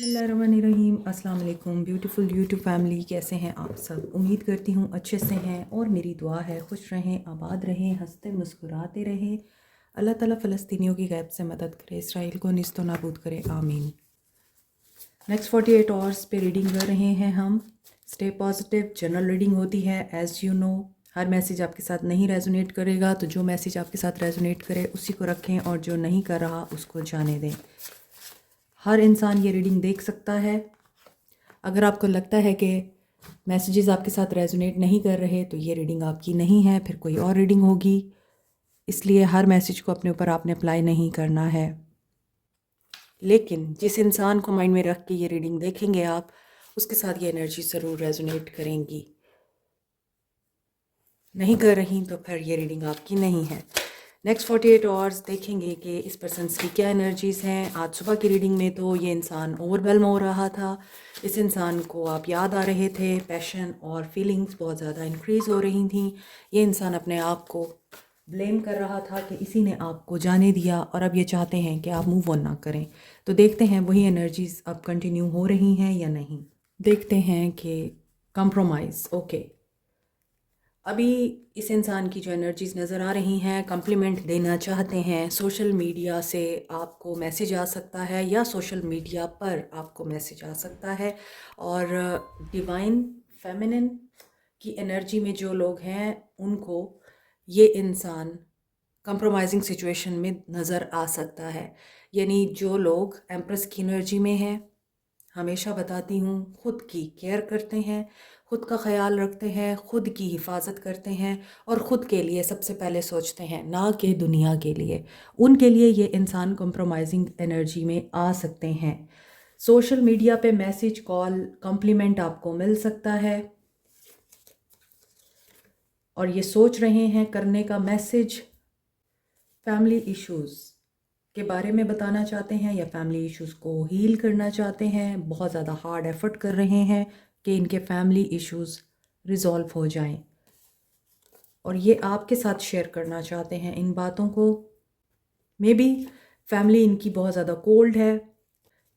बिस्मिल्लाहिर्रहमानिर्रहीम। अस्सलाम वालेकुम ब्यूटीफुल यूट्यूब फैमिली, कैसे हैं आप सब? उम्मीद करती हूँ अच्छे से हैं और मेरी दुआ है खुश रहें, आबाद रहें, हंसते मुस्कुराते रहें। अल्लाह ताला फ़लस्तीनियों की गैब से मदद करे, इसराइल को निस्तो नाबूद करे, आमीन। नेक्स्ट 48 आवर्स पे रीडिंग कर रहे हैं हम। स्टे पॉजिटिव, जनरल रीडिंग होती है as you know. Her message आपके साथ नहीं रेजोनेट करेगा, तो जो मैसेज आपके साथ रेजोनेट करे उसी को रखें और जो नहीं कर रहा उसको जाने दें। हर इंसान ये रीडिंग देख सकता है। अगर आपको लगता है कि मैसेजेस आपके साथ रेजोनेट नहीं कर रहे तो ये रीडिंग आपकी नहीं है, फिर कोई और रीडिंग होगी। इसलिए हर मैसेज को अपने ऊपर आपने अप्लाई नहीं करना है। लेकिन जिस इंसान को माइंड में रख के ये रीडिंग देखेंगे आप, उसके साथ ये एनर्जी ज़रूर रेजोनेट करेंगी। नहीं कर रही तो फिर ये रीडिंग आपकी नहीं है। नेक्स्ट 48 आवर्स देखेंगे कि इस पर्सन की क्या एनर्जीज़ हैं। आज सुबह की रीडिंग में तो ये इंसान ओवरवेलम हो रहा था। इस इंसान को आप याद आ रहे थे, पैशन और फीलिंग्स बहुत ज़्यादा इंक्रीज़ हो रही थी। ये इंसान अपने आप को ब्लेम कर रहा था कि इसी ने आपको जाने दिया और अब ये चाहते हैं कि आप मूव ऑन ना करें। तो देखते हैं वही एनर्जीज़ अब कंटिन्यू हो रही हैं या नहीं। देखते हैं कि कंप्रोमाइज़ ओके। अभी इस इंसान की जो एनर्जीज़ नज़र आ रही हैं, कम्प्लीमेंट देना चाहते हैं। सोशल मीडिया से आपको मैसेज आ सकता है या सोशल मीडिया पर आपको मैसेज आ सकता है। और डिवाइन फेमिनिन की एनर्जी में जो लोग हैं उनको ये इंसान कंप्रोमाइजिंग सिचुएशन में नज़र आ सकता है। यानी जो लोग एम्प्रेस की एनर्जी में हैं, हमेशा बताती हूँ, ख़ुद की केयर करते हैं, ख़ुद का ख्याल रखते हैं, ख़ुद की हिफाजत करते हैं और ख़ुद के लिए सबसे पहले सोचते हैं, ना कि दुनिया के लिए। उनके लिए ये इंसान कंप्रोमाइजिंग एनर्जी में आ सकते हैं। सोशल मीडिया पे मैसेज, कॉल, कॉम्प्लीमेंट आपको मिल सकता है और ये सोच रहे हैं करने का। मैसेज फैमिली इश्यूज़ के बारे में बताना चाहते हैं या फैमिली इश्यूज़ को हील करना चाहते हैं। बहुत ज़्यादा हार्ड एफर्ट कर रहे हैं कि इनके फैमिली इश्यूज़ रिज़ॉल्व हो जाएं और ये आपके साथ शेयर करना चाहते हैं इन बातों को। मे बी फैमिली इनकी बहुत ज़्यादा कोल्ड है,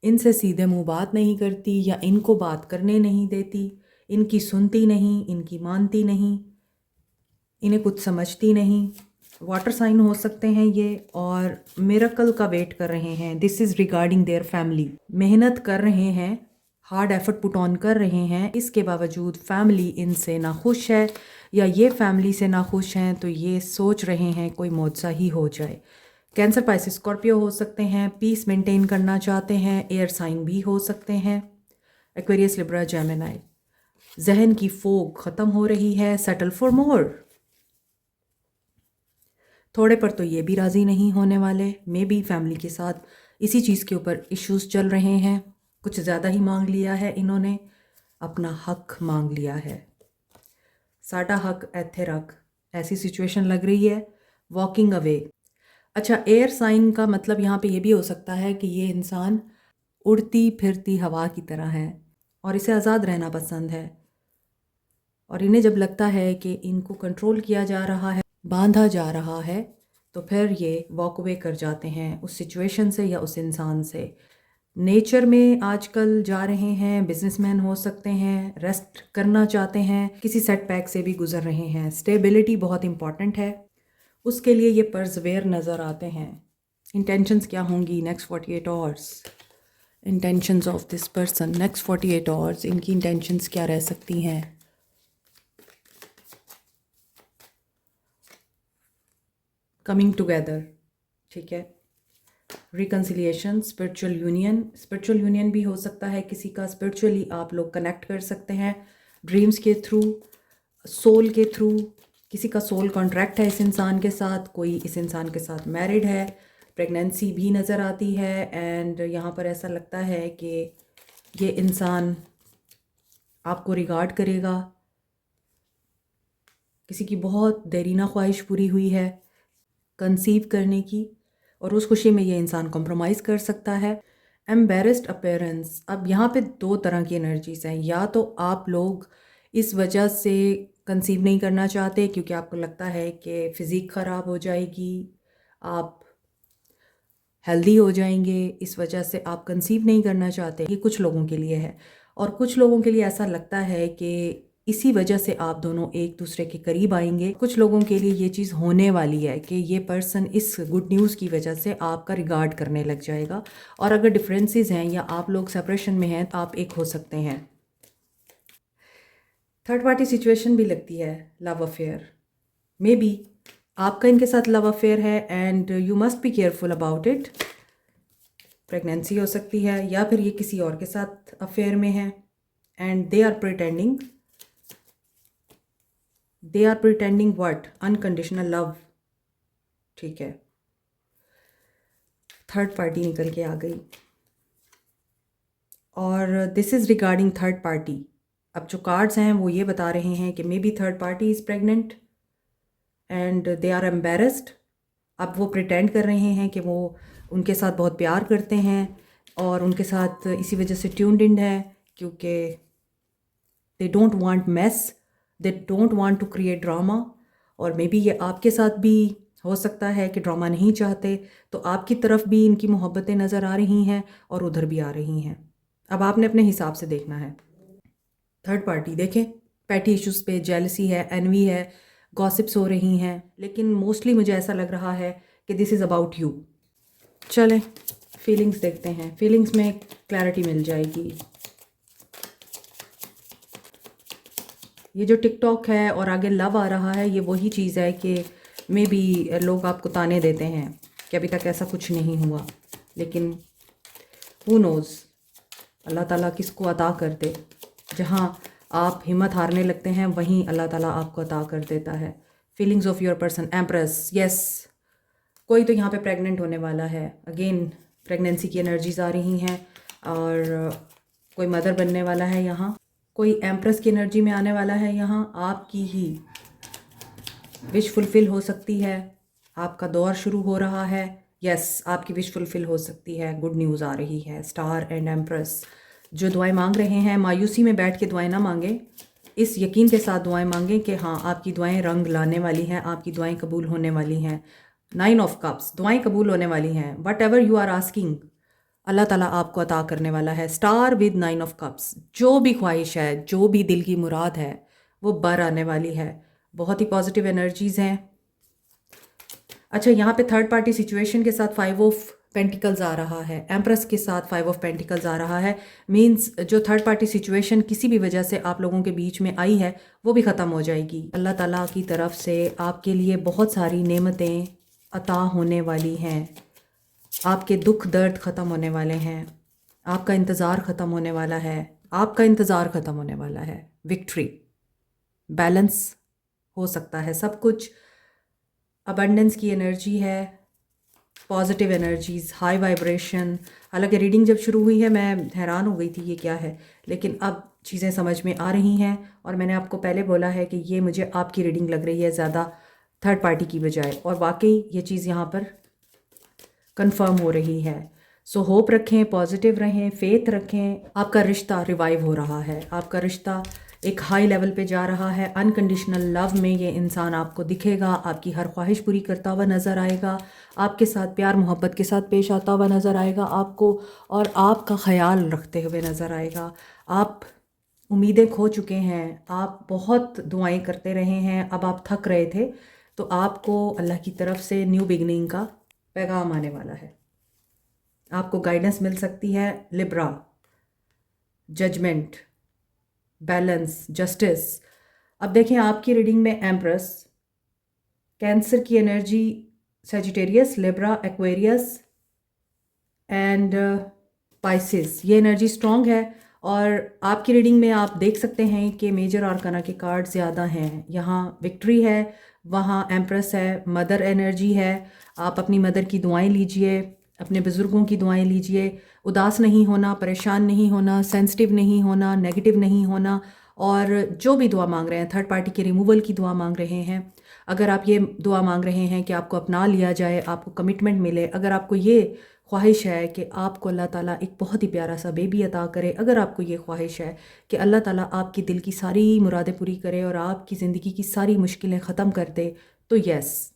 इनसे सीधे मुंह बात नहीं करती या इनको बात करने नहीं देती, इनकी सुनती नहीं, इनकी मानती नहीं, इन्हें कुछ समझती नहीं। वाटर साइन हो सकते हैं ये और मिरेकल का वेट कर रहे हैं। This is regarding their family. मेहनत कर रहे हैं, हार्ड एफर्ट पुट ऑन कर रहे हैं, इसके बावजूद फैमिली इनसे नाखुश है या ये फैमिली से नाखुश हैं, तो ये सोच रहे हैं कोई मौजज़ा ही हो जाए। कैंसर, पाइसिस, स्कॉर्पियो हो सकते हैं। पीस मेंटेन करना चाहते हैं। एयर साइन भी हो सकते हैं। Aquarius, Libra, Gemini. जहन की फोग ख़त्म हो रही है। Settle for more. थोड़े पर तो ये भी राज़ी नहीं होने वाले। मे बी फैमिली के साथ इसी चीज़ के ऊपर इश्यूज़ चल रहे हैं। कुछ ज़्यादा ही मांग लिया है इन्होंने, अपना हक मांग लिया है। साडा हक एथे रख, ऐसी सिचुएशन लग रही है। Walking away. अच्छा, एयर साइन का मतलब यहाँ पे ये भी हो सकता है कि ये इंसान उड़ती फिरती हवा की तरह है और इसे आज़ाद रहना पसंद है और इन्हें जब लगता है कि इनको कंट्रोल किया जा रहा है, बांधा जा रहा है, तो फिर ये वॉक अवे कर जाते हैं उस सिचुएशन से या उस इंसान से। नेचर में आजकल जा रहे हैं, बिजनेसमैन हो सकते हैं, रेस्ट करना चाहते हैं, किसी सेटबैक से भी गुजर रहे हैं। स्टेबिलिटी बहुत इंपॉर्टेंट है, उसके लिए ये परसवेयर नज़र आते हैं। इंटेंशंस क्या होंगी next 48 hours? Intentions of this person next 48 hours, इनकी इंटेंशंस क्या रह सकती हैं? कमिंग टुगेदर, ठीक है। Reconciliation, spiritual union. Spiritual union भी हो सकता है किसी का, स्पिरिचुअली आप लोग कनेक्ट कर सकते हैं ड्रीम्स के थ्रू, सोल के थ्रू। किसी का सोल कॉन्ट्रैक्ट है इस इंसान के साथ, कोई इस इंसान के साथ मैरिड है। प्रेगनेंसी भी नज़र आती है एंड यहाँ पर ऐसा लगता है कि ये इंसान आपको रिगार्ड करेगा। किसी की बहुत देरीना ख्वाहिश पूरी हुई है कंसीव करने की और उस खुशी में ये इंसान कॉम्प्रोमाइज़ कर सकता है। Embarrassed appearance. अब यहाँ पे दो तरह की एनर्जीज़ हैं। या तो आप लोग इस वजह से कंसीव नहीं करना चाहते क्योंकि आपको लगता है कि फ़िज़िक ख़राब हो जाएगी, आप हेल्दी हो जाएंगे, इस वजह से आप कंसीव नहीं करना चाहते। ये कुछ लोगों के लिए है, और कुछ लोगों के लिए ऐसा लगता है कि इसी वजह से आप दोनों एक दूसरे के करीब आएंगे। कुछ लोगों के लिए ये चीज़ होने वाली है कि ये पर्सन इस गुड न्यूज़ की वजह से आपका रिगार्ड करने लग जाएगा। और अगर डिफरेंसेस हैं या आप लोग सेपरेशन में हैं तो आप एक हो सकते हैं। थर्ड पार्टी सिचुएशन भी लगती है लव अफेयर। मे बी आपका इनके साथ लव अफेयर है and you must be careful about it. Pregnancy हो सकती है, या फिर ये किसी और के साथ अफेयर में है and they are pretending what? Unconditional love. ठीक है, थर्ड पार्टी निकल के आ गई, और this is regarding third party. अब जो कार्ड्स हैं वो ये बता रहे हैं कि maybe third party is pregnant and they are embarrassed. अब वो प्रिटेंड कर रहे हैं कि वो उनके साथ बहुत प्यार करते हैं और उनके साथ इसी वजह से ट्यून्ड इन है, क्योंकि they don't want mess, they don't want to create drama. और मे बी ये आपके साथ भी हो सकता है कि ड्रामा नहीं चाहते, तो आपकी तरफ भी इनकी मोहब्बतें नज़र आ रही हैं और उधर भी आ रही हैं। अब आपने अपने हिसाब से देखना है। थर्ड पार्टी देखें, पैटी इश्यूज़ पे जेलसी है, एनवी है, गॉसिप्स हो रही हैं, लेकिन मोस्टली मुझे ऐसा लग रहा है कि दिस इज़ अबाउट यू। चलें फीलिंग्स देखते हैं, फीलिंग्स में क्लैरिटी मिल जाएगी। ये जो टिकटॉक है और आगे लव आ रहा है, ये वही चीज़ है कि मे बी लोग आपको ताने देते हैं कि अभी तक ऐसा कुछ नहीं हुआ, लेकिन हु नोज़ अल्लाह ताला किसको अता कर दे। जहाँ आप हिम्मत हारने लगते हैं वहीं अल्लाह ताला आपको अता कर देता है। Feelings of your person, empress, yes, कोई तो यहाँ पे प्रेग्नेंट होने वाला है। अगेन प्रेगनेंसी की एनर्जीज आ रही हैं, और कोई मदर बनने वाला है यहाँ, कोई एम्प्रेस की एनर्जी में आने वाला है यहाँ। आपकी ही विश फुलफिल हो सकती है, आपका दौर शुरू हो रहा है। यस, आपकी विश फुलफिल हो सकती है, गुड न्यूज़ आ रही है। स्टार एंड एम्प्रेस जो दुआएं मांग रहे हैं, मायूसी में बैठ के दुआएं ना मांगें, इस यकीन के साथ दुआएं मांगें कि हाँ आपकी दुआएं रंग लाने वाली हैं, आपकी दुआएं कबूल होने वाली हैं। 9 ऑफ कप्स, दुआएं कबूल होने वाली हैं। Whatever you are asking, Allah ताला आपको अता करने वाला है। स्टार विद 9 ऑफ कप्स, जो भी ख्वाहिश है, जो भी दिल की मुराद है, वो बर आने वाली है। बहुत ही पॉजिटिव एनर्जीज़ हैं। अच्छा, यहाँ पे थर्ड पार्टी सिचुएशन के साथ 5 ऑफ पेंटिकल्स आ रहा है, एम्प्रेस के साथ 5 ऑफ पेंटिकल्स आ रहा है। मींस जो थर्ड पार्टी सिचुएशन किसी भी वजह से आप लोगों के बीच में आई है वो भी ख़त्म हो जाएगी। अल्लाह ताला की तरफ से आपके लिए बहुत सारी नेमतें अता होने वाली हैं। आपके दुख दर्द ख़त्म होने वाले हैं, आपका इंतज़ार ख़त्म होने वाला है, आपका इंतज़ार ख़त्म होने वाला है। विक्ट्री, बैलेंस हो सकता है सब कुछ। अबंडेंस की एनर्जी है, पॉजिटिव एनर्जीज़, हाई वाइब्रेशन। हालांकि रीडिंग जब शुरू हुई है मैं हैरान हो गई थी ये क्या है, लेकिन अब चीज़ें समझ में आ रही हैं। और मैंने आपको पहले बोला है कि ये मुझे आपकी रीडिंग लग रही है ज़्यादा थर्ड पार्टी की बजाय, और वाकई ये चीज़ यहाँ पर कंफर्म हो रही है। सो होप रखें, पॉजिटिव रहें, फेथ रखें। आपका रिश्ता रिवाइव हो रहा है, आपका रिश्ता एक हाई लेवल पे जा रहा है। अनकंडीशनल लव में ये इंसान आपको दिखेगा, आपकी हर ख्वाहिश पूरी करता हुआ नज़र आएगा, आपके साथ प्यार मोहब्बत के साथ पेश आता हुआ नज़र आएगा आपको, और आपका ख्याल रखते हुए नज़र आएगा। आप उम्मीदें खो चुके हैं, आप बहुत दुआएं करते रहे हैं, अब आप थक रहे थे, तो आपको अल्लाह की तरफ से न्यू बिगनिंग का पैगाम आने वाला है। आपको गाइडेंस मिल सकती है। Libra, judgment, balance, justice. अब देखें आपकी रीडिंग में एम्प्रेस, कैंसर की energy, Sagittarius, Libra, Aquarius and Pisces, ये एनर्जी स्ट्रॉन्ग है। और आपकी रीडिंग में आप देख सकते हैं कि मेजर आर्काना के कार्ड ज़्यादा हैं। यहाँ विक्ट्री है, वहाँ एम्प्रेस है, मदर एनर्जी है। आप अपनी मदर की दुआएं लीजिए, अपने बुज़ुर्गों की दुआएं लीजिए। उदास नहीं होना, परेशान नहीं होना, सेंसिटिव नहीं होना, नेगेटिव नहीं होना। और जो भी दुआ मांग रहे हैं, थर्ड पार्टी के रिमूवल की दुआ मांग रहे हैं, अगर आप ये दुआ मांग रहे हैं कि आपको अपना लिया जाए, आपको कमिटमेंट मिले, अगर आपको ये ख्वाहिश है कि आपको अल्लाह ताला एक बहुत ही प्यारा सा बेबी अता करे, अगर आपको ये ख्वाहिश है कि अल्लाह ताला आपकी दिल की सारी मुरादें पूरी करे और आपकी ज़िंदगी की सारी मुश्किलें ख़त्म कर दे, तो यस,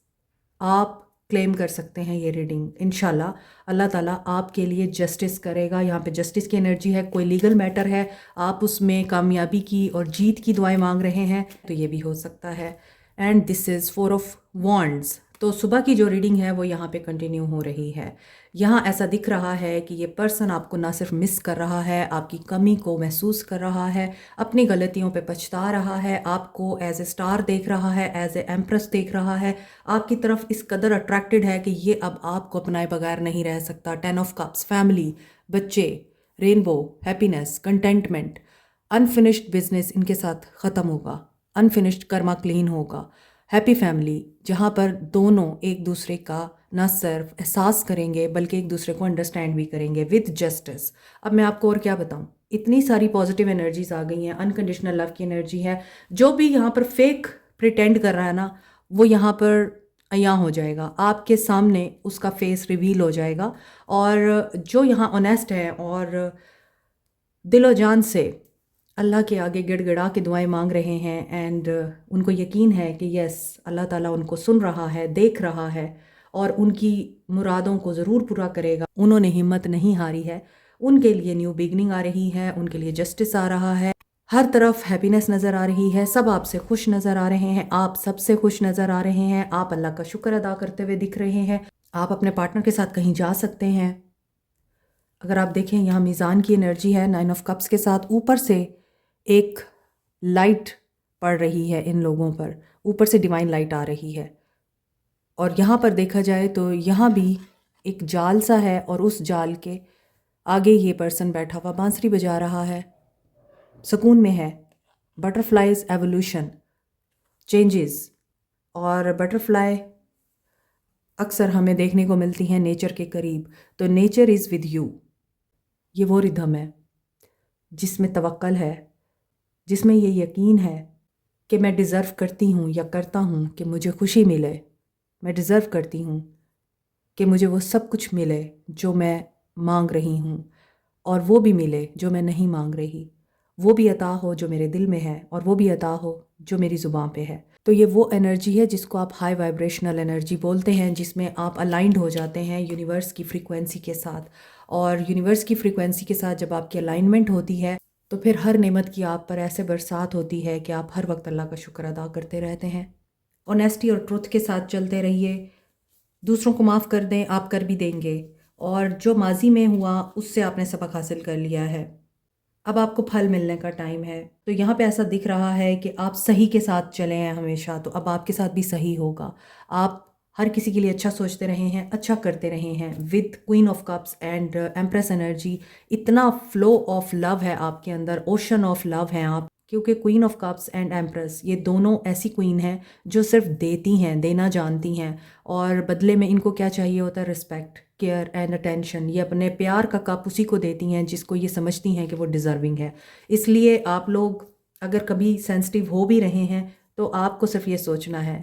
आप क्लेम कर सकते हैं ये रीडिंग। इंशाल्लाह अल्लाह ताला आपके लिए जस्टिस करेगा। यहाँ पे जस्टिस की एनर्जी है, कोई लीगल मैटर है, आप उसमें कामयाबी की और जीत की दुआएं मांग रहे हैं तो ये भी हो सकता है। And this is 4 of wands. तो सुबह की जो रीडिंग है वो यहाँ पे कंटिन्यू हो रही है। यहाँ ऐसा दिख रहा है कि ये पर्सन आपको ना सिर्फ मिस कर रहा है, आपकी कमी को महसूस कर रहा है, अपनी गलतियों पे पछता रहा है, आपको एज ए स्टार देख रहा है, एज ए एम्प्रेस देख रहा है, आपकी तरफ इस कदर अट्रैक्टेड है कि ये अब आपको अपनाए बगैर नहीं रह सकता। 10 ऑफ कप्स, फैमिली, बच्चे, rainbow, happiness, contentment, unfinished business इनके साथ ख़त्म होगा, अनफिनिश्ड कर्मा क्लीन होगा, हैप्पी फैमिली जहाँ पर दोनों एक दूसरे का ना सिर्फ एहसास करेंगे बल्कि एक दूसरे को अंडरस्टैंड भी करेंगे विद जस्टिस। अब मैं आपको और क्या बताऊँ, इतनी सारी पॉजिटिव एनर्जीज आ गई हैं, अनकंडीशनल लव की एनर्जी है। जो भी यहाँ पर फेक प्रिटेंड कर रहा है ना, वो यहाँ पर अयां हो जाएगा, आपके सामने उसका फेस रिवील हो जाएगा। और जो यहाँ ऑनेस्ट है और दिलो जान से अल्लाह के आगे गिड़गिड़ा के दुआएं मांग रहे हैं एंड उनको यकीन है कि यस अल्लाह ताला उनको सुन रहा है, देख रहा है और उनकी मुरादों को ज़रूर पूरा करेगा। उन्होंने हिम्मत नहीं हारी है, उनके लिए न्यू बिगनिंग आ रही है, उनके लिए जस्टिस आ रहा है, हर तरफ हैप्पीनेस नज़र आ रही है, सब आपसे खुश नज़र आ रहे हैं, आप सबसे खुश नज़र आ रहे हैं, आप अल्लाह का शुक्र अदा करते हुए दिख रहे हैं। आप अपने पार्टनर के साथ कहीं जा सकते हैं। अगर आप देखें यहाँ मीज़ान की एनर्जी है 9 ऑफ कप्स के साथ, ऊपर से एक लाइट पड़ रही है इन लोगों पर, ऊपर से डिवाइन लाइट आ रही है। और यहाँ पर देखा जाए तो यहाँ भी एक जाल सा है और उस जाल के आगे ये पर्सन बैठा हुआ बांसुरी बजा रहा है, सुकून में है। बटरफ्लाइज एवोल्यूशन, चेंजेस, और बटरफ्लाई अक्सर हमें देखने को मिलती हैं नेचर के करीब। तो नेचर इज़ विद यू, ये वो रिदम है जिसमें तवक्कल है, जिसमें ये यकीन है कि मैं डिज़र्व करती हूँ या करता हूँ कि मुझे खुशी मिले, मैं डिज़र्व करती हूँ कि मुझे वो सब कुछ मिले जो मैं मांग रही हूँ और वो भी मिले जो मैं नहीं मांग रही, वो भी अता हो जो मेरे दिल में है और वो भी अता हो जो मेरी ज़ुबान पे है। तो ये वो एनर्जी है जिसको आप हाई वाइब्रेशनल एनर्जी बोलते हैं, जिसमें आप अलाइंड हो जाते हैं यूनिवर्स की फ्रीक्वेंसी के साथ। और यूनिवर्स की फ्रीक्वेंसी के साथ जब आपकी अलाइनमेंट होती है तो फिर हर नेमत की आप पर ऐसे बरसात होती है कि आप हर वक्त अल्लाह का शुक्र अदा करते रहते हैं। ऑनेस्टी और ट्रुथ के साथ चलते रहिए, दूसरों को माफ़ कर दें, आप कर भी देंगे, और जो माजी में हुआ उससे आपने सबक हासिल कर लिया है, अब आपको फल मिलने का टाइम है। तो यहाँ पे ऐसा दिख रहा है कि आप सही के साथ चले हैं हमेशा, तो अब आपके साथ भी सही होगा। आप हर किसी के लिए अच्छा सोचते रहे हैं, अच्छा करते रहे हैं। With queen of cups and empress energy, इतना फ्लो ऑफ लव है आपके अंदर, ओशन ऑफ लव हैं आप, क्योंकि queen of cups and empress ये दोनों ऐसी क्वीन हैं जो सिर्फ देती हैं, देना जानती हैं, और बदले में इनको क्या चाहिए होता है, रिस्पेक्ट, केयर एंड अटेंशन। ये अपने प्यार का कप उसी को देती हैं जिसको ये समझती हैं कि वो डिज़र्विंग है। इसलिए आप लोग अगर कभी सेंसिटिव हो भी रहे हैं तो आपको सिर्फ ये सोचना है,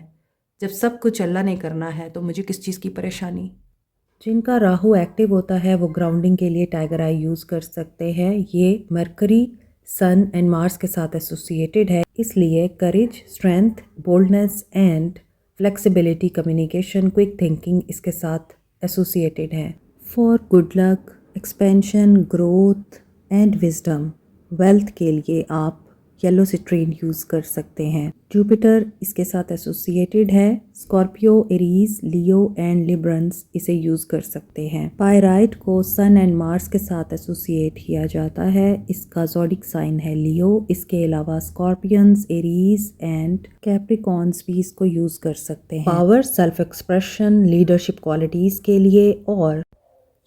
जब सब कुछ अल्लाह ने करना है तो मुझे किस चीज़ की परेशानी। जिनका राहु एक्टिव होता है वो ग्राउंडिंग के लिए टाइगर आई यूज़ कर सकते हैं। ये मरकरी, सन एंड मार्स के साथ एसोसिएटेड है, इसलिए courage, strength, boldness and flexibility, communication, quick thinking इसके साथ एसोसिएटेड है। For good luck, expansion, growth and wisdom, wealth के लिए आप येलो सिट्रीन यूज़ कर सकते हैं। जुपिटर इसके साथ एसोसिएटेड है। Scorpio, Aries, Leo and Librans इसे यूज़ कर सकते हैं। पायराइट को सन एंड मार्स के साथ एसोसिएट किया जाता है, इसका ज़ोडिक साइन है लियो। इसके अलावा स्कॉर्पियंस, एरीज एंड कैप्रिकॉर्न्स भी इसको यूज़ कर सकते हैं। Power, self expression, leadership qualities के लिए, और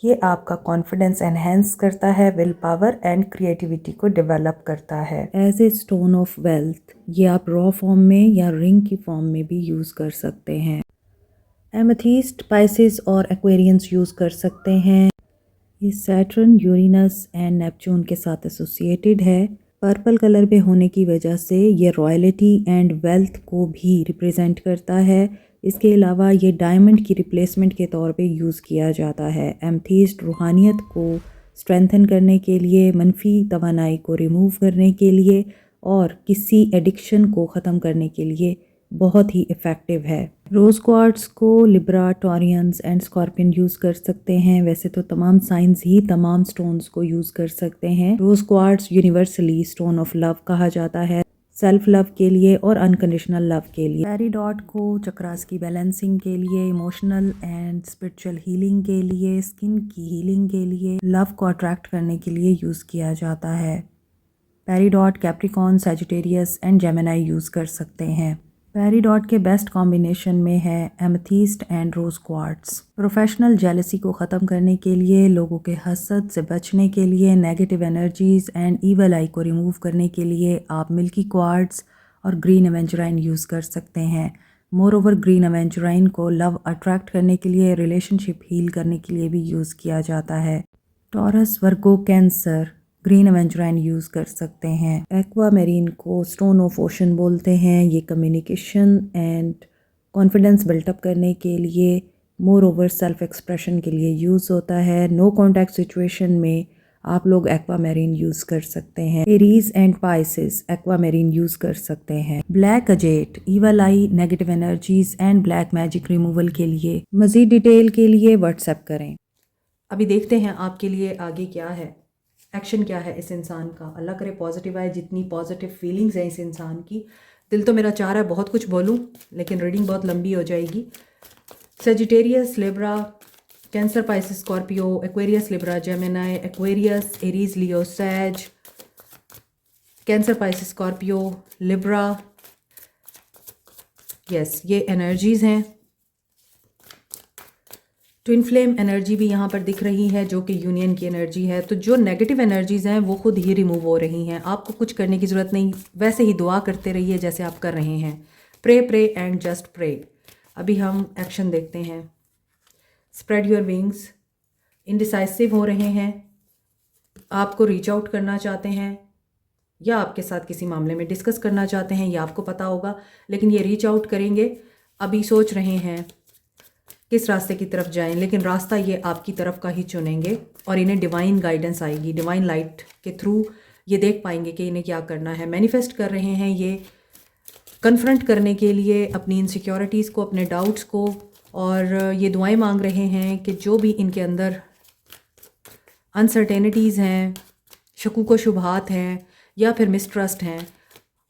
ये आपका कॉन्फिडेंस एनहेंस करता है, विल पावर एंड क्रिएटिविटी को डेवलप करता है। As a stone of wealth, ये आप रॉ फॉर्म में या रिंग की फॉर्म में भी यूज़ कर सकते हैं। एमेथिस्ट, पाइसेस और एक्वेरियंस यूज़ कर सकते हैं। ये सैटर्न, यूरेनस एंड नेपच्यून के साथ एसोसिएटेड है। पर्पल कलर पे होने की वजह से ये रॉयल्टी एंड वेल्थ को भी रिप्रेजेंट करता है। इसके अलावा ये डायमंड की रिप्लेसमेंट के तौर पे यूज़ किया जाता है। एमेथिस्ट रूहानियत को स्ट्रेंथन करने के लिए, मनफी तवानाई को रिमूव करने के लिए और किसी एडिक्शन को ख़त्म करने के लिए बहुत ही इफ़ेक्टिव है। रोज़ क्वार्ट्स को Libra, Taureans and scorpion use कर सकते हैं। वैसे तो तमाम साइंस ही तमाम स्टोन्स को यूज़ कर सकते हैं। Rose quartz universally stone of love कहा जाता है, सेल्फ लव के लिए और अनकंडीशनल लव के लिए। पेरिडॉट को चक्रास की बैलेंसिंग के लिए, इमोशनल एंड स्पिरिचुअल हीलिंग के लिए, स्किन की हीलिंग के लिए, लव को अट्रैक्ट करने के लिए यूज़ किया जाता है। Peridot Capricorn, Sagittarius and Gemini use कर सकते हैं। पेरिडॉट के बेस्ट कॉम्बिनेशन में है amethyst and rose quartz. Professional jealousy को ख़त्म करने के लिए, लोगों के हसद से बचने के लिए, नेगेटिव एनर्जीज़ एंड ईवल आई को रिमूव करने के लिए आप मिल्की क्वार्ट्स और ग्रीन एवेंजराइन यूज़ कर सकते हैं। मोर ओवर ग्रीन एवेंजराइन को लव अट्रैक्ट करने के लिए, रिलेशनशिप हील करने के लिए भी यूज़ किया जाता है। टॉरस, वर्गो, कैंसर ग्रीन एवेंजराइन यूज़ कर सकते हैं। एक्वामेरीन को स्टोन ऑफ ओशन बोलते हैं। ये कम्युनिकेशन एंड कॉन्फिडेंस बिल्टअप करने के लिए, मोर ओवर सेल्फ एक्सप्रेशन के लिए यूज़ होता है। नो कॉन्टैक्ट सिचुएशन में आप लोग एक्वामेरीन यूज़ कर सकते हैं। एरीज एंड पाइसेस एक्वामेरीन यूज़ कर सकते हैं। Black अजेट evil I, negative energies and black magic removal के लिए। मज़ीद डिटेल के लिए व्हाट्सएप करें। अभी देखते हैं आपके लिए आगे क्या है, एक्शन क्या है इस इंसान का। अल्लाह करे पॉजिटिव आए। जितनी पॉजिटिव फीलिंग्स हैं इस इंसान की, दिल तो मेरा चाह रहा है बहुत कुछ बोलूं, लेकिन रीडिंग बहुत लंबी हो जाएगी। Sagittarius, Libra, Cancer, Pisces, Scorpio, Aquarius, Libra, Gemini, Aquarius, Aries, Leo, Sag, Cancer, Pisces, Scorpio, Libra. Yes, ये एनर्जीज़ हैं। ट्विन फ्लेम एनर्जी भी यहाँ पर दिख रही है, जो कि यूनियन की एनर्जी है। तो जो नेगेटिव एनर्जीज़ हैं वो खुद ही रिमूव हो रही हैं। आपको कुछ करने की ज़रूरत नहीं, वैसे ही दुआ करते रहिए जैसे आप कर रहे हैं। Pray pray and just pray. अभी हम एक्शन देखते हैं। स्प्रेड योर विंग्स, इनडिसाइसिव हो रहे हैं, आपको रीच आउट करना चाहते हैं या आपके साथ किसी मामले में डिस्कस करना चाहते हैं, ये आपको पता होगा, लेकिन ये रीच आउट करेंगे। अभी सोच रहे हैं किस रास्ते की तरफ जाएं, लेकिन रास्ता ये आपकी तरफ का ही चुनेंगे और इन्हें डिवाइन गाइडेंस आएगी। डिवाइन लाइट के थ्रू ये देख पाएंगे कि इन्हें क्या करना है। मैनिफेस्ट कर रहे हैं ये कन्फ्रंट करने के लिए अपनी इनसिक्योरिटीज़ को, अपने डाउट्स को, और ये दुआएं मांग रहे हैं कि जो भी इनके अंदर अनसर्टेनिटीज़ हैं, शकूक व शुबहात हैं या फिर मिसट्रस्ट हैं,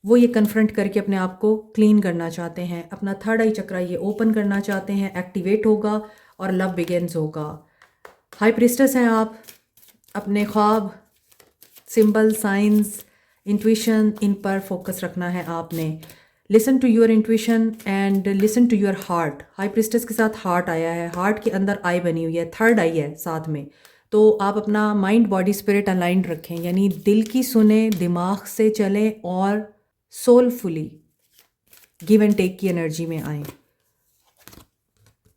वो ये कन्फ्रंट करके अपने आप को क्लीन करना चाहते हैं। अपना थर्ड आई चक्रा ये ओपन करना चाहते हैं, एक्टिवेट होगा और लव बिगिंस होगा। हाई प्रिस्टेस हैं आप। अपने ख्वाब, सिंबल, साइंस, इंट्यूशन, इन पर फोकस रखना है आपने। Listen to your intuition and listen to your heart. High Priestess के साथ हार्ट आया है, हार्ट के अंदर आई बनी हुई है, थर्ड आई है साथ में। तो आप अपना माइंड, बॉडी, स्पिरिट अलाइंड रखें, यानी दिल की सुने, दिमाग से चलें और सोलफुली गिव एंड टेक की एनर्जी में आएँ।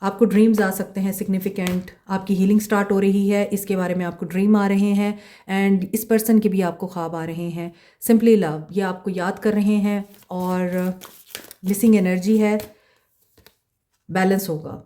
आपको ड्रीम्स आ सकते हैं सिग्निफिकेंट, आपकी हीलिंग स्टार्ट हो रही है, इसके बारे में आपको ड्रीम आ रहे हैं एंड इस पर्सन के भी आपको ख्वाब आ रहे हैं। सिंपली लव, ये आपको याद कर रहे हैं और मिसिंग एनर्जी है, बैलेंस होगा।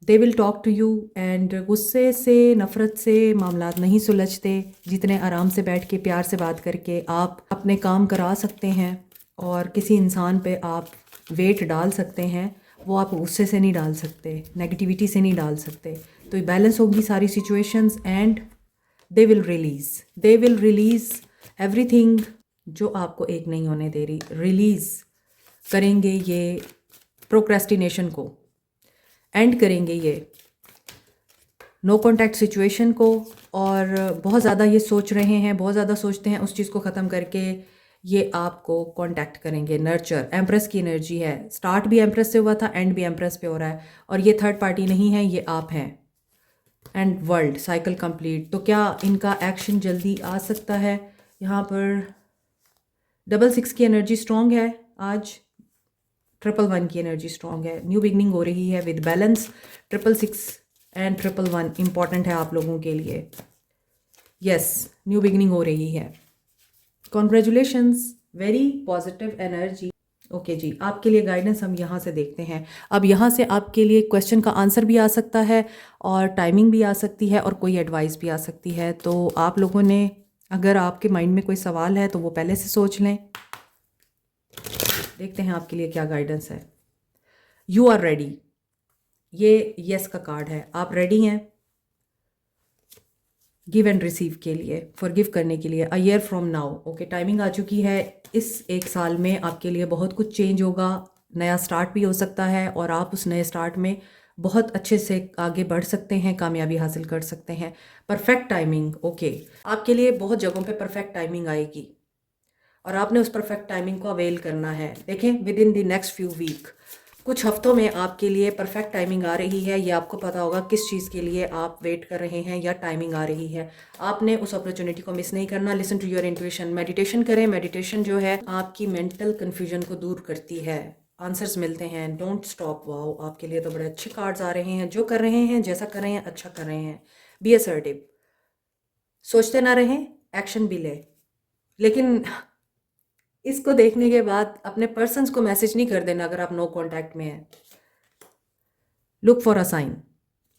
They will talk to you and गुस्से से, नफ़रत से मामलात नहीं सुलझते। जितने आराम से बैठ के प्यार से बात करके आप अपने काम करा सकते हैं और किसी इंसान पे आप वेट डाल सकते हैं, वो आप गुस्से से नहीं डाल सकते, नेगेटिविटी से नहीं डाल सकते। तो बैलेंस होगी सारी situations and they will release everything जो आपको एक नहीं होने दे रही। रिलीज़ करेंगे ये प्रोक्रेस्टिनेशन को, एंड करेंगे ये नो कॉन्टैक्ट सिचुएशन को। और बहुत ज़्यादा ये सोच रहे हैं, बहुत ज़्यादा सोचते हैं, उस चीज़ को ख़त्म करके ये आपको कांटेक्ट करेंगे। नर्चर, एम्प्रेस की एनर्जी है, स्टार्ट भी एम्प्रेस से हुआ था, एंड भी एम्प्रेस पे हो रहा है, और ये थर्ड पार्टी नहीं है, ये आप हैं। And world cycle complete. तो क्या इनका एक्शन जल्दी आ सकता है? यहाँ पर 666 की एनर्जी स्ट्रॉन्ग है आज, 111 की एनर्जी स्ट्रॉन्ग है। न्यू बिगनिंग हो रही है विद बैलेंस। 666 एंड 111 इंपॉर्टेंट है आप लोगों के लिए। यस, न्यू बिगनिंग हो रही है। Congratulations, very positive energy. Okay जी, आपके लिए गाइडेंस हम यहाँ से देखते हैं। अब यहाँ से आपके लिए क्वेश्चन का आंसर भी आ सकता है और टाइमिंग भी आ सकती है और कोई एडवाइस भी आ सकती है। तो आप लोगों ने, अगर आपके माइंड में कोई सवाल है तो वो पहले से सोच लें। देखते हैं आपके लिए क्या गाइडेंस है। यू आर रेडी, ये यस का कार्ड है। आप रेडी हैं गिव एंड रिसीव के लिए, फॉरगिव करने के लिए। A year from now, okay, timing आ चुकी है। इस एक साल में आपके लिए बहुत कुछ चेंज होगा, नया स्टार्ट भी हो सकता है और आप उस नए स्टार्ट में बहुत अच्छे से आगे बढ़ सकते हैं, कामयाबी हासिल कर सकते हैं। परफेक्ट टाइमिंग, ओके, आपके लिए बहुत जगहों पे परफेक्ट टाइमिंग आएगी और आपने उस परफेक्ट टाइमिंग को अवेल करना है। देखें, within the next few week, कुछ हफ्तों में आपके लिए परफेक्ट टाइमिंग आ रही है। ये आपको पता होगा किस चीज़ के लिए आप वेट कर रहे हैं या टाइमिंग आ रही है। आपने उस अपॉर्चुनिटी को मिस नहीं करना। Listen to your intuition, meditation करें। मेडिटेशन जो है आपकी मेंटल कन्फ्यूजन को दूर करती है, आंसर्स मिलते हैं। Don't stop. वाओ, आपके लिए तो बड़े अच्छे कार्ड्स आ रहे हैं। जो कर रहे हैं, जैसा कर रहे हैं, अच्छा कर रहे हैं। बी असर्टिव, सोचते ना रहें, एक्शन भी ले। लेकिन इसको देखने के बाद अपने पर्सन्स को मैसेज नहीं कर देना अगर आप नो कांटेक्ट में हैं। Look for a sign,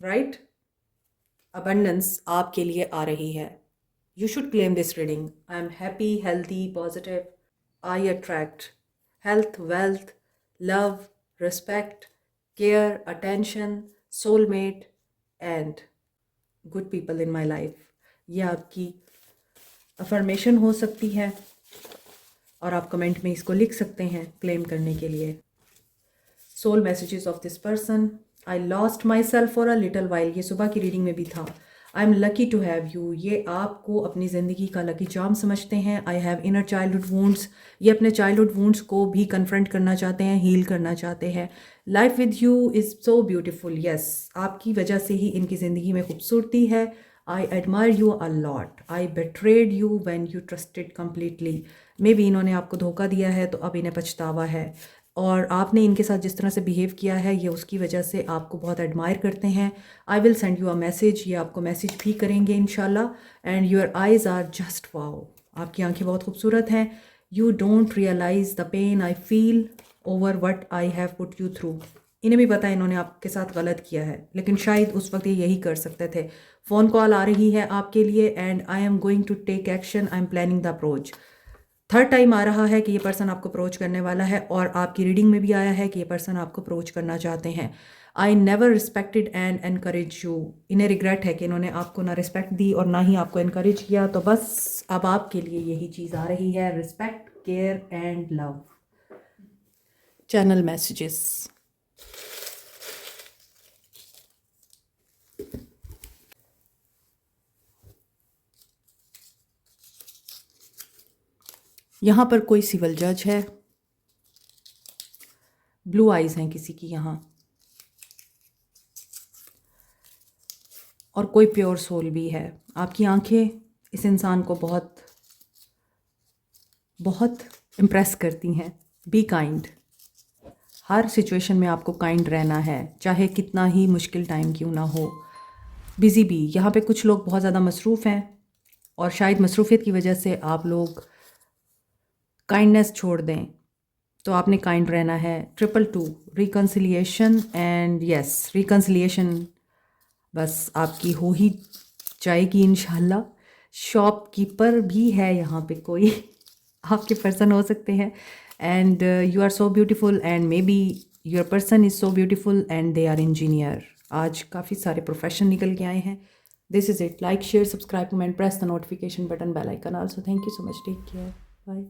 right? Abundance आपके लिए आ रही है। You should claim this reading. I am happy, healthy, positive. I attract health, wealth, love, respect, care, attention, soulmate and good people in my life. ये आपकी affirmation हो सकती है और आप कमेंट में इसको लिख सकते हैं क्लेम करने के लिए। Soul messages of this person, I lost myself for a little while, ये सुबह की रीडिंग में भी था। I am lucky to have you, ये आपको अपनी ज़िंदगी का लकी चार्म समझते हैं। I have inner childhood wounds, ये अपने चाइल्डहुड वुंड्स को भी कन्फ्रंट करना चाहते हैं, हील करना चाहते हैं। Life with you is so beautiful, yes, आपकी वजह से ही इनकी ज़िंदगी में खूबसूरती है। I admire you a lot, I betrayed you when you trusted completely. Maybe इन्होंने आपको धोखा दिया है तो अब इन्हें पछतावा है और आपने इनके साथ जिस तरह से बिहेव किया है ये उसकी वजह से आपको बहुत एडमायर करते हैं। I will send you a message, ये आपको मैसेज भी करेंगे इंशाल्लाह। And your eyes are just wow, आपकी आंखें बहुत खूबसूरत हैं। You don't realise the pain I feel over what I have put you through. इन्हें भी पता है इन्होंने आपके साथ गलत किया है, लेकिन शायद उस वक्त ये यही कर सकते थे। फ़ोन कॉल आ रही है आपके लिए and I am going to take action, I am planning the approach. Third time आ रहा है कि ये पर्सन आपको अप्रोच करने वाला है और आपकी रीडिंग में भी आया है कि ये पर्सन आपको अप्रोच करना चाहते हैं। I never respected and encourage you, इन्हें रिग्रेट है कि इन्होंने आपको ना रिस्पेक्ट दी और ना ही आपको इनकरेज किया। तो बस अब आपके लिए यही चीज़ आ रही है, respect, care and love. Channel messages, यहाँ पर कोई सिविल जज है, ब्लू आइज़ हैं किसी की यहाँ, और कोई प्योर सोल भी है। आपकी आंखें इस इंसान को बहुत बहुत इम्प्रेस करती हैं। बी काइंड, हर सिचुएशन में आपको काइंड रहना है, चाहे कितना ही मुश्किल टाइम क्यों ना हो। बिजी बी, यहाँ पे कुछ लोग बहुत ज़्यादा मसरूफ़ हैं और शायद मसरूफियत की वजह से आप लोग काइंडनेस छोड़ दें, तो आपने काइंड रहना है। 222, रिकन्सिलिएशन एंड यस, रिकन्सिलिएशन बस आपकी हो ही जाएगी इंशाल्लाह। शॉपकीपर भी है यहाँ पे कोई आपके पर्सन हो सकते हैं। And you are so beautiful and maybe your person is so beautiful and they are engineer. आज काफ़ी सारे प्रोफेशन निकल के आए हैं। This is it. Like, share, subscribe, comment, press the notification button, bell icon also. Thank you so much, take care, bye.